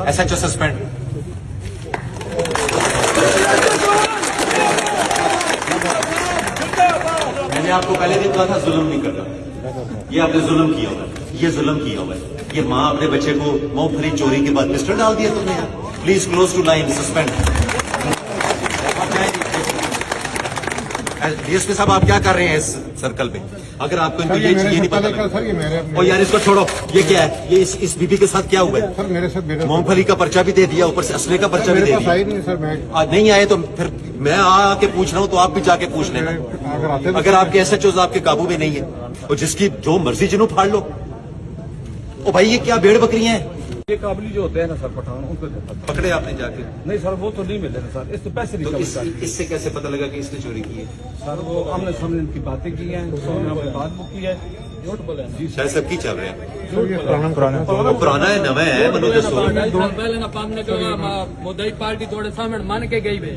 SHO suspend. मैंने आपको पहले दिन कहा था जुल्म नहीं करना, ये आपने जुल्म किया हुआ है, ये जुल्म किया हुआ है। ये माँ अपने बच्चे को मूंगफली चोरी के बाद पिस्टल डाल दिया तुमने। Please close to line, suspend. DSP साहब, आप क्या कर रहे हैं इस सर्कल पे? अगर आपको इनको ये नहीं पता लगा। और यार इसको छोड़ो, ये क्या है? ये इस बीबी के साथ क्या हुआ है? सर मेरे साथ मूंगफली का पर्चा भी दे दिया, ऊपर से असले का पर्चा भी दे दिया। नहीं सर, मैं नहीं आए तो फिर मैं आके पूछ रहा हूँ, तो आप भी जाके पूछ लेना। अगर आपके SHOs आपके काबू में नहीं है, और जिसकी जो मर्जी जिन्हों फाड़ लो। ओ भाई, ये क्या भेड़ बकरियां हैं? ये काबली जो होते हैं ना सर पठान, उनको पकड़े आपने जाके? नहीं सर, वो तो नहीं मिले ना सर, इससे पैसे नहीं तो इससे कैसे पता लगा कि इसने चोरी की है? सर वो हमने सामने इनकी बातें की हैं, हमने बात बुक की है। झूठ बोले जी, शायद सबकी चल रहे हैं। पुराना है, नवा है, मनोज पहले ना पामने का मोदी पार्टी थोड़े सामने मान के गई वे,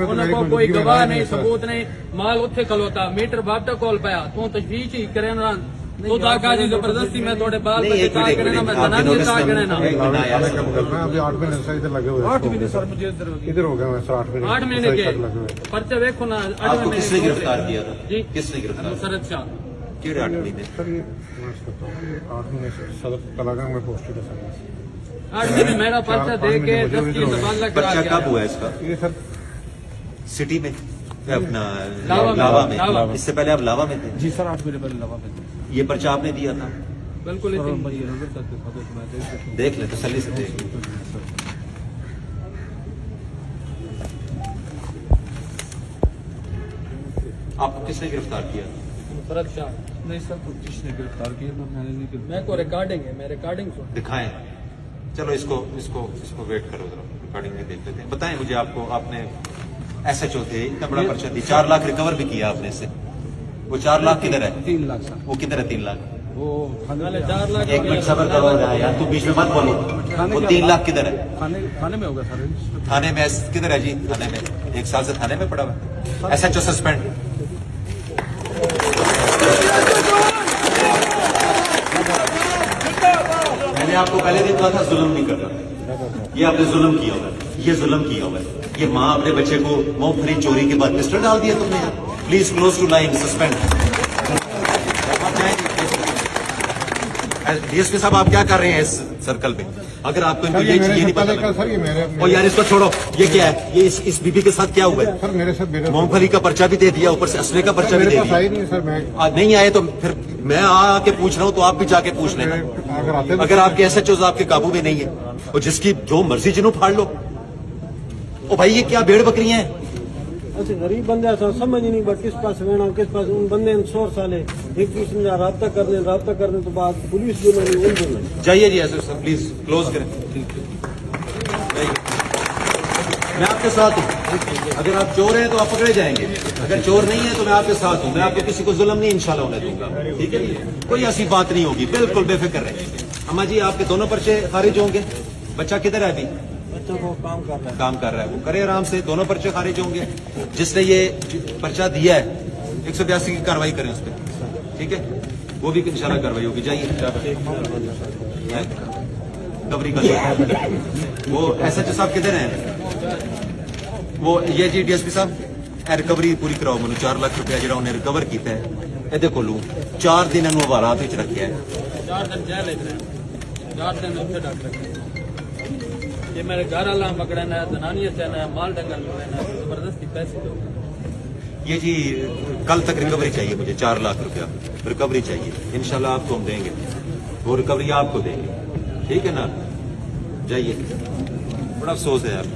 उनको कोई गवाह नहीं, सबूत नहीं, माल उत्थे खलोता, मीटर बापटा कॉल पाया, तू तशवीश ही करे ना तो ताका जी जबरदस्ती में थोड़े बाल बच्चे का करने ना, मैं जनानी का करने ना। अभी 8 महीने से इधर लगे हुए। 8 महीने सर मुझे इधर हो गया मैं सर 8 महीने के पर्चे देखो ना। आपको किसने गिरफ्तार किया था? जी, किसने गिरफ्तार? सरद शाह। क्यों 8 महीने? सर ये 8 महीने से सदर कलाकार में पोस्टेड है सर। 8 महीने मेरा पर्चा दे के 10 की तबादला करा पर्चा दिया। कब हुआ इसका? ये सर सिटी में, अपना लावा लावा में। इससे पहले आप लावा में थे? जी सर, 8 महीने पहले लगा में ये पर्चा आपने दिया था? बिल्कुल देख ले, तसल्ली से देख। आपको किसने गिरफ्तार किया? सरद शाह। नहीं सर, तो किसने गिरफ्तार किया? मैंने नहीं गिरफ्तार। मैं को रिकॉर्डिंग है, मैं रिकॉर्डिंग सुन। दिखाएं। चलो इसको वेट करो जरा, रिकॉर्डिंग में देख लेते हैं। बताएं मुझे, आपने SHO थे, इतना बड़ा पर्चा दी, 4 लाख रिकवर भी किया आपने से। वो 4 लाख किधर है? 3 लाख सर। वो किधर है 3 लाख? वो पहले 4 लाख। एक मिनट सबर करो यार, तू बीच में मत बोलो। वो 3 लाख किधर है? थाने में होगा सर। थाने में किधर है जी? थाने में 1 साल से थाने में पड़ा हुआ है। SHO suspend. मैंने आपको पहले दिन कहा था जुल्म नहीं करना, ये आपने जुल्म किया हुआ है, ये जुल्म किया हुआ है। ये माँ अपने बच्चे को मूंगफली चोरी के बाद पिस्टल डाल दिया तुमने। Please close to line, suspend. DSP साहब, आप क्या कर रहे हैं इस सर्कल पे? अगर आपको इनको ये नहीं पता लगा। सर ये मेरे और यार इसको छोड़ो, ये क्या है? ये इस बीबी के साथ क्या हुआ है? सर मेरे साथ मूंगफली का पर्चा भी दे दिया, ऊपर से असले का पर्चा भी दे दिया। नहीं सर, मैं नहीं आए तो फिर मैं आके पूछ रहा हूँ, तो आप भी जाके पूछ लेना। अगर आपके SHOs आपके काबू में नहीं है, और जिसकी जो मर्जी जिन्हों फाड़ लो। ओ भाई, ये क्या भेड़ बकरियां हैं? अच्छा, गरीब बंदा समझ ही नहीं बट किस पास रहना, किस पास उन बंदे 100 साल है, एक दूसरे से रब्ता करने तो बाद पुलिस जो नहीं। जाइए जी ऐसे सर, प्लीज क्लोज करें। जाइए, मैं आपके साथ हूँ। अगर आप चोर हैं तो आप पकड़े जाएंगे, अगर चोर नहीं है तो मैं आपके साथ हूँ। मैं आपको किसी को जुल्म नहीं इंशाल्लाह होने दूंगा, ठीक है? कोई ऐसी बात नहीं होगी, बिल्कुल बेफिक्र रहे। अम्मा जी, आपके दोनों पर्चे खारिज होंगे। बच्चा किधर है अभी? बच्चों को काम कर रहा है, वो करे आराम से, दोनों पर्चे खारिज होंगे। जिसने ये पर्चा दिया है 182 की कार्रवाई करें उस पर, ठीक है? वो भी इंशाल्लाह कार्रवाई होगी। जाइए, कवरी का वो SHO साहब किधर हैं? वो ये जी DSP साहब, रिकवरी पूरी कराओ मैंने। 4 लाख रुपया जो उन्हें रिकवर किया है, ये देखो लू 4 दिन हवालात रखे है। 4 दिन जेल 4 दिन उत्थे डक रखे। ये मेरे घर वाला पकड़ना है, जनानी से माल डंगल लेना, जबरदस्ती पैसे दो। ये जी कल तक रिकवरी चाहिए मुझे, 4 लाख रुपया रिकवरी चाहिए। इंशाल्लाह आपको हम देंगे, वो रिकवरी आपको देंगे, ठीक है ना? जाइए, बड़ा अफसोस है यार।